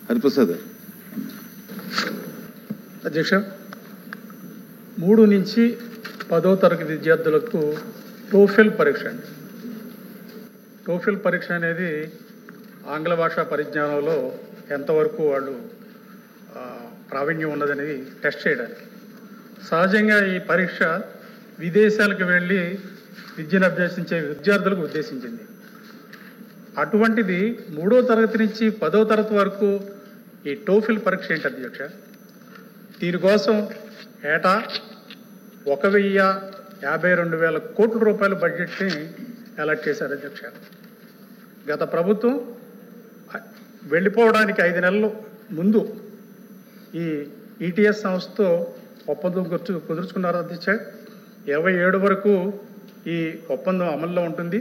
హరిప్రసాద్. అధ్యక్ష, 3 నుంచి 10వ తరగతి విద్యార్థులకు టోఫెల్ పరీక్ష అండి. టోఫెల్ పరీక్ష అనేది ఆంగ్ల భాషా పరిజ్ఞానంలో ఎంతవరకు వాళ్ళు ప్రావీణ్యం ఉన్నదనేది టెస్ట్ చేయడానికి. సహజంగా ఈ పరీక్ష విదేశాలకు వెళ్ళి విద్యను అభ్యసించే విద్యార్థులకు ఉద్దేశించింది. అటువంటిది 3వ తరగతి నుంచి 10వ తరగతి వరకు ఈ టోఫెల్ పరీక్ష ఏంటి అధ్యక్ష? దీనికోసం ఏటా 1,52,000 కోట్ల రూపాయల బడ్జెట్ని అలాట్ చేశారు అధ్యక్ష. గత ప్రభుత్వం వెళ్ళిపోవడానికి 5 నెలల ముందు ఈ ఈటీఎస్ సంస్థతో ఒప్పందం కుదుర్చుకున్నారు అధ్యక్ష. 27 వరకు ఈ ఒప్పందం అమల్లో ఉంటుంది.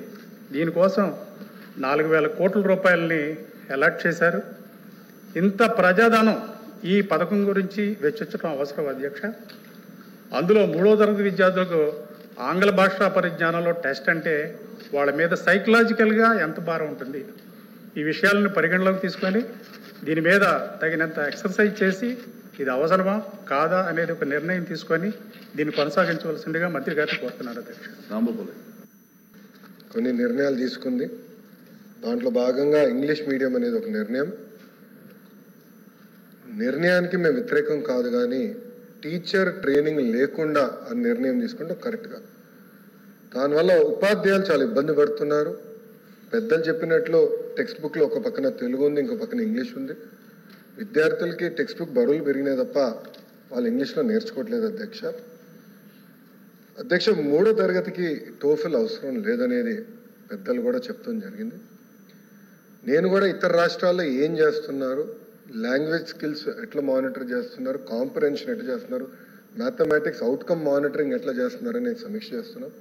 దీనికోసం 4,000 కోట్ల రూపాయలని అలాట్ చేశారు. ఇంత ప్రజాధనం ఈ పథకం గురించి వెచ్చించడం అవసరం అధ్యక్ష. అందులో 3వ తరగతి విద్యార్థులకు ఆంగ్ల భాషా పరిజ్ఞానంలో టెస్ట్ అంటే వాళ్ళ మీద సైకలాజికల్గా ఎంత భారం ఉంటుంది? ఈ విషయాలను పరిగణలోకి తీసుకొని దీని మీద తగినంత ఎక్సర్సైజ్ చేసి ఇది అవసరమా కాదా అనేది ఒక నిర్ణయం తీసుకొని దీన్ని కొనసాగించవలసిందిగా మంత్రి గారిని కోరుతున్నారు అధ్యక్ష. రాంబాబు కొన్ని నిర్ణయాలు తీసుకుంది. దాంట్లో భాగంగా ఇంగ్లీష్ మీడియం అనేది ఒక నిర్ణయానికి మేము వ్యతిరేకం కాదు, కానీ టీచర్ ట్రైనింగ్ లేకుండా ఆ నిర్ణయం తీసుకుంటే కరెక్ట్ కాదు. దానివల్ల ఉపాధ్యాయులు చాలా ఇబ్బంది పడుతున్నారు. పెద్దలు చెప్పినట్లు టెక్స్ట్ బుక్లో ఒక పక్కన తెలుగు ఉంది, ఇంకో పక్కన ఇంగ్లీష్ ఉంది. విద్యార్థులకి టెక్స్ట్ బుక్ బరువులు పెరిగినాయి తప్ప వాళ్ళు ఇంగ్లీష్లో నేర్చుకోవట్లేదు అధ్యక్ష. 3వ తరగతికి టోఫెల్ అవసరం లేదనేది పెద్దలు కూడా చెప్తాం జరిగింది. నేను కూడా ఇతర రాష్ట్రాల్లో ఏం చేస్తున్నారు, లాంగ్వేజ్ స్కిల్స్ ఎట్లా మానిటర్ చేస్తున్నారు, కాంప్రహెన్షన్ ఎట్లా చేస్తున్నారు, మ్యాథమెటిక్స్ అవుట్కమ్ మానిటరింగ్ ఎట్లా చేస్తున్నారు అనేది సమీక్ష చేస్తున్నాం.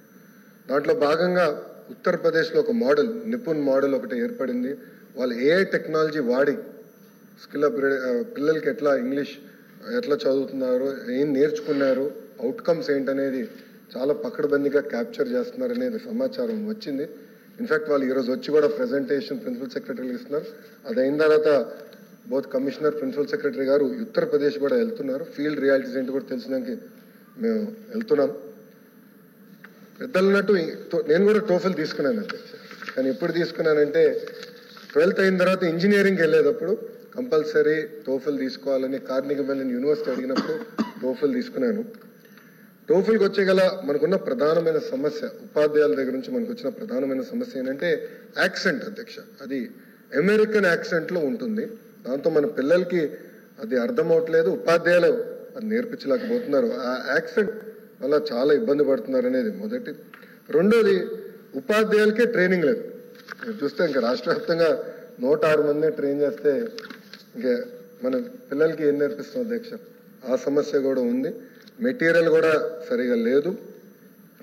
దాంట్లో భాగంగా ఉత్తరప్రదేశ్లో ఒక మోడల్, నిపుణ్ మోడల్ ఒకటి ఏర్పడింది. వాళ్ళు ఏఐ టెక్నాలజీ వాడి స్కిల్ పిల్లలకి ఎట్లా ఇంగ్లీష్ ఎట్లా చదువుతున్నారు, ఏం నేర్చుకున్నారు, అవుట్కమ్స్ ఏంటనేది చాలా పకడ్బందీగా క్యాప్చర్ చేస్తున్నారు అనేది సమాచారం వచ్చింది. ఇన్ఫ్యాక్ట్ వాళ్ళు ఈరోజు వచ్చి కూడా ప్రెజెంటేషన్ ప్రిన్సిపల్ సెక్రటరీకి ఇస్తున్నారు. అది అయిన తర్వాత బోత్ కమిషనర్, ప్రిన్సిపల్ సెక్రటరీ గారు ఉత్తరప్రదేశ్ కూడా వెళ్తున్నారు. ఫీల్డ్ రియాలిటీస్ ఏంటి కూడా తెలిసినాక మేము వెళ్తున్నాం. పెద్దలున్నట్టు నేను కూడా టోఫెల్ తీసుకున్నాను అధ్యక్ష. కానీ ఎప్పుడు తీసుకున్నానంటే 12th అయిన తర్వాత ఇంజనీరింగ్కి వెళ్ళేటప్పుడు కంపల్సరీ టోఫెల్ తీసుకోవాలని కార్నెగీ మెల్లన్ యూనివర్సిటీ అడిగినప్పుడు టోఫెల్ తీసుకున్నాను. టోఫెల్కి వచ్చేగల మనకున్న ప్రధానమైన సమస్య, ఉపాధ్యాయుల దగ్గర నుంచి మనకు వచ్చిన ప్రధానమైన సమస్య ఏంటంటే యాక్సెంట్ అధ్యక్ష. అది అమెరికన్ యాక్సెంట్లో ఉంటుంది. దాంతో మన పిల్లలకి అది అర్థమవట్లేదు, ఉపాధ్యాయులు అది నేర్పించలేకపోతున్నారు. ఆ యాక్సెంట్ వల్ల చాలా ఇబ్బంది పడుతున్నారు అనేది మొదటి. రెండోది, ఉపాధ్యాయులకే ట్రైనింగ్ లేదు. చూస్తే ఇంకా రాష్ట్ర వ్యాప్తంగా 106 మంది ట్రైన్ చేస్తే ఇంకా మన పిల్లలకి ఏం నేర్పిస్తాం అధ్యక్ష? ఆ సమస్య కూడా ఉంది. మెటీరియల్ కూడా సరిగా లేదు.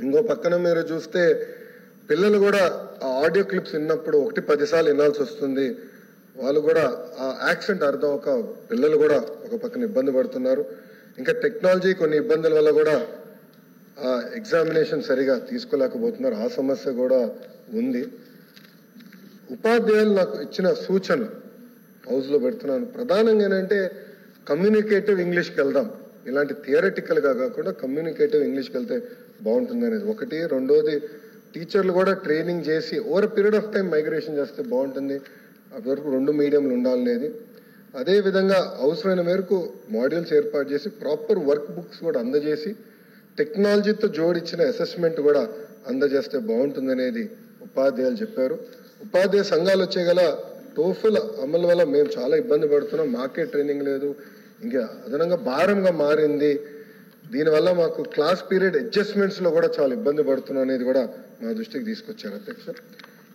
ఇంకో పక్కన మీరు చూస్తే పిల్లలు కూడా ఆ ఆడియో క్లిప్స్ విన్నప్పుడు 1-10 సార్లు వినాల్సి వస్తుంది. వాళ్ళు కూడా ఆ యాక్సెంట్ అర్థం ఒక పిల్లలు కూడా ఒక పక్కన ఇబ్బంది పడుతున్నారు. ఇంకా టెక్నాలజీ కొన్ని ఇబ్బందుల వల్ల కూడా ఆ ఎగ్జామినేషన్ సరిగా తీసుకోలేకపోతున్నారు. ఆ సమస్య కూడా ఉంది. ఉపాధ్యాయులు నాకు ఇచ్చిన సూచనలు హౌస్లో పెడుతున్నాను. ప్రధానంగా ఏంటంటే కమ్యూనికేటివ్ ఇంగ్లీష్కి వెళ్దాం. ఇలాంటి థియరటికల్గా కాకుండా కమ్యూనికేటివ్ ఇంగ్లీష్కి వెళ్తే బాగుంటుంది అనేది ఒకటి. రెండోది, టీచర్లు కూడా ట్రైనింగ్ చేసి over period of time migration చేస్తే బాగుంటుంది. అప్పటి వరకు 2 మీడియంలు ఉండాలనేది. అదేవిధంగా అవసరమైన మేరకు మాడ్యూల్స్ ఏర్పాటు చేసి ప్రాపర్ వర్క్ బుక్స్ కూడా అందజేసి టెక్నాలజీతో జోడించిన అసెస్మెంట్ కూడా అందజేస్తే బాగుంటుందనేది ఉపాధ్యాయులు చెప్పారు. ఉపాధ్యాయ సంఘాలు వచ్చేగల టోఫెల్ అమలు వల్ల మేము చాలా ఇబ్బంది పడుతున్నాం, మాకే ట్రైనింగ్ లేదు, ఇంకా అదనంగా భారంగా మారింది, దీనివల్ల మాకు క్లాస్ పీరియడ్ అడ్జస్ట్మెంట్స్లో కూడా చాలా ఇబ్బంది పడుతున్నాం అనేది కూడా మా దృష్టికి తీసుకొచ్చారు అధ్యక్ష.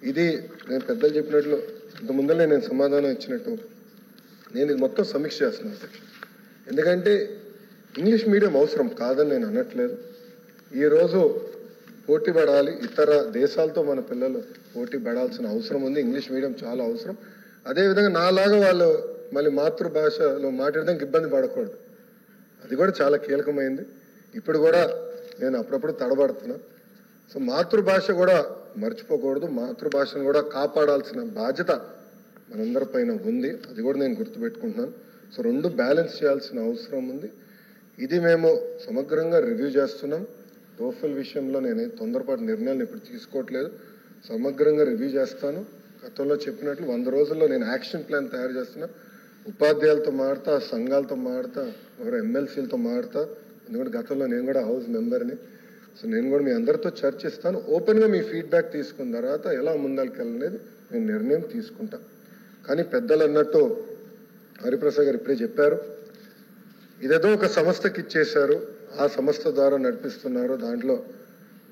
ఇది నేను పెద్దలు చెప్పినట్లు ఇంత ముందరే నేను సమాధానం ఇచ్చినట్టు నేను ఇది మొత్తం సమీక్ష చేస్తున్నాను అధ్యక్ష. ఎందుకంటే ఇంగ్లీష్ మీడియం అవసరం కాదని నేను అనట్లేదు. ఈరోజు పోటీ పడాలి, ఇతర దేశాలతో మన పిల్లలు పోటీ పడాల్సిన అవసరం ఉంది. ఇంగ్లీష్ మీడియం చాలా అవసరం. అదేవిధంగా నాలాగా వాళ్ళు మళ్ళీ మాతృభాషలో మాట్లాడడానికి ఇబ్బంది పడకూడదు, అది కూడా చాలా కీలకమైంది. ఇప్పుడు కూడా నేను అప్పుడప్పుడు తడబడుతున్నా. సో మాతృభాష కూడా మర్చిపోకూడదు, మాతృభాషను కూడా కాపాడాల్సిన బాధ్యత మనందరి పైన ఉంది, అది కూడా నేను గుర్తుపెట్టుకుంటున్నాను. సో రెండు బ్యాలెన్స్ చేయాల్సిన అవసరం ఉంది. ఇది మేము సమగ్రంగా రివ్యూ చేస్తున్నాం. టోఫెల్ విషయంలో నేను తొందరపాటు నిర్ణయాలను ఇప్పుడు తీసుకోవట్లేదు, సమగ్రంగా రివ్యూ చేస్తాను. గతంలో చెప్పినట్లు 100 రోజుల్లో నేను యాక్షన్ ప్లాన్ తయారు చేస్తున్నా. ఉపాధ్యాయులతో మాడతా, సంఘాలతో మాడతా, ఎవరో ఎమ్మెల్సీలతో మాడతా. ఎందుకంటే గతంలో నేను కూడా హౌస్ మెంబర్ని. సో నేను కూడా మీ అందరితో చర్చిస్తాను. ఓపెన్గా మీ ఫీడ్బ్యాక్ తీసుకున్న తర్వాత ఎలా ముందరికెళ్ళనేది నేను నిర్ణయం తీసుకుంటాను. కానీ పెద్దలు అన్నట్టు హరిప్రసాద్ గారు ఇప్పుడే చెప్పారు, ఇదేదో ఒక సంస్థకి ఇచ్చేశారు, ఆ సంస్థ ద్వారా నడిపిస్తున్నారు, దాంట్లో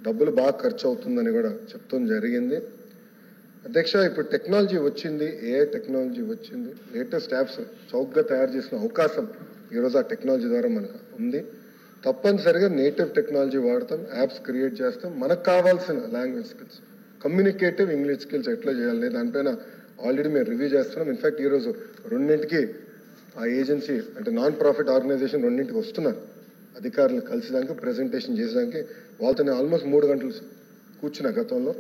డబ్బులు బాగా ఖర్చు అవుతుందని కూడా చెప్తాం జరిగింది. అధ్యక్ష, ఇప్పుడు టెక్నాలజీ వచ్చింది, ఏఐ టెక్నాలజీ వచ్చింది, లేటెస్ట్ యాప్స్ చౌకగా తయారు చేసిన అవకాశం ఈరోజు ఆ టెక్నాలజీ ద్వారా మనకు ఉంది. తప్పనిసరిగా నేటివ్ టెక్నాలజీ వాడతాం, యాప్స్ క్రియేట్ చేస్తాం. మనకు కావాల్సిన language skills, communicative English skills ఎట్లా చేయాలి దానిపైన ఆల్రెడీ మేము రివ్యూ చేస్తున్నాం. ఇన్ఫ్యాక్ట్ ఈరోజు 2ంటికి ఆ ఏజెన్సీ అంటే నాన్ ప్రాఫిట్ ఆర్గనైజేషన్ 2ంటికి వస్తున్నారు అధికారులు కలిసేదానికి, ప్రెజెంటేషన్ చేసేదానికి. వాళ్ళతో నేను ఆల్మోస్ట్ 3 గంటలు కూర్చున్న గతంలో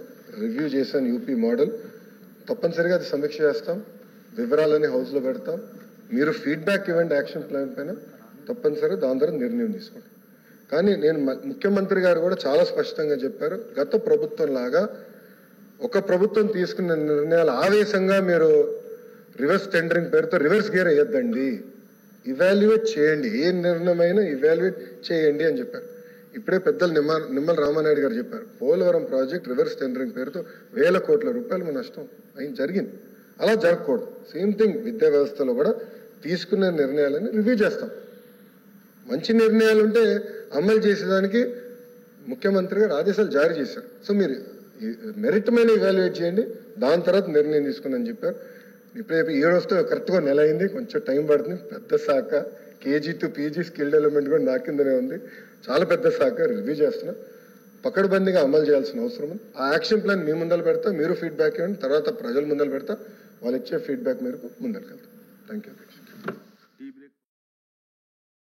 రివ్యూ చేశాను యూపీ మోడల్. తప్పనిసరిగా అది సమీక్ష చేస్తాం, వివరాలని హౌస్లో పెడతాం. మీరు ఫీడ్బ్యాక్ ఇవ్వండి యాక్షన్ ప్లాన్ పైన, తప్పనిసరిగా దాని ద్వారా నిర్ణయం తీసుకుంటాం. కానీ నేను ముఖ్యమంత్రి గారు కూడా చాలా స్పష్టంగా చెప్పారు, గత ప్రభుత్వం లాగా ఒక ప్రభుత్వం తీసుకున్న నిర్ణయాలు ఆవేశంగా మీరు రివర్స్ టెండరింగ్ పేరుతో రివర్స్ గేర్ వేయొద్దండి, ఇవాల్యుయేట్ చేయండి, ఏ నిర్ణయమైనా ఇవాల్యుయేట్ చేయండి అని చెప్పారు. ఇప్పుడే పెద్దలు నిమ్మల రామానాయుడు గారు చెప్పారు, పోలవరం ప్రాజెక్ట్ రివర్స్ టెండరింగ్ పేరుతో 1000 కోట్ల రూపాయలు నష్టం జరిగింది. అలా జరగకూడదు. సేమ్ థింగ్ విద్యా వ్యవస్థలో కూడా తీసుకున్న నిర్ణయాలని రివ్యూ చేస్తాం. మంచి నిర్ణయాలు ఉంటే అమలు చేసేదానికి ముఖ్యమంత్రి గారు ఆదేశాలు జారీ చేశారు. సో మీరు మెరిట్ మీద ఇవాల్యుయేట్ చేయండి, దాని తర్వాత నిర్ణయం తీసుకుని చెప్పారు. ఇప్పుడే ఈ రోజుతో కరెక్ట్గా నెల అయింది, కొంచెం టైం పడుతుంది. పెద్ద శాఖ, KG to PG skill development కూడా నా కిందనే ఉంది. చాలా పెద్ద శాఖ, రివ్యూ చేస్తున్నా, పకడ్బందీగా అమలు చేయాల్సిన అవసరం ఉంది. ఆ యాక్షన్ ప్లాన్ మీ ముందర పెడతా, మీరు ఫీడ్బ్యాక్ ఇవ్వండి, తర్వాత ప్రజల ముందర పెడతా, వాళ్ళు ఇచ్చే ఫీడ్బ్యాక్ మేరకు ముందరికి వెళ్తాం. Thank you.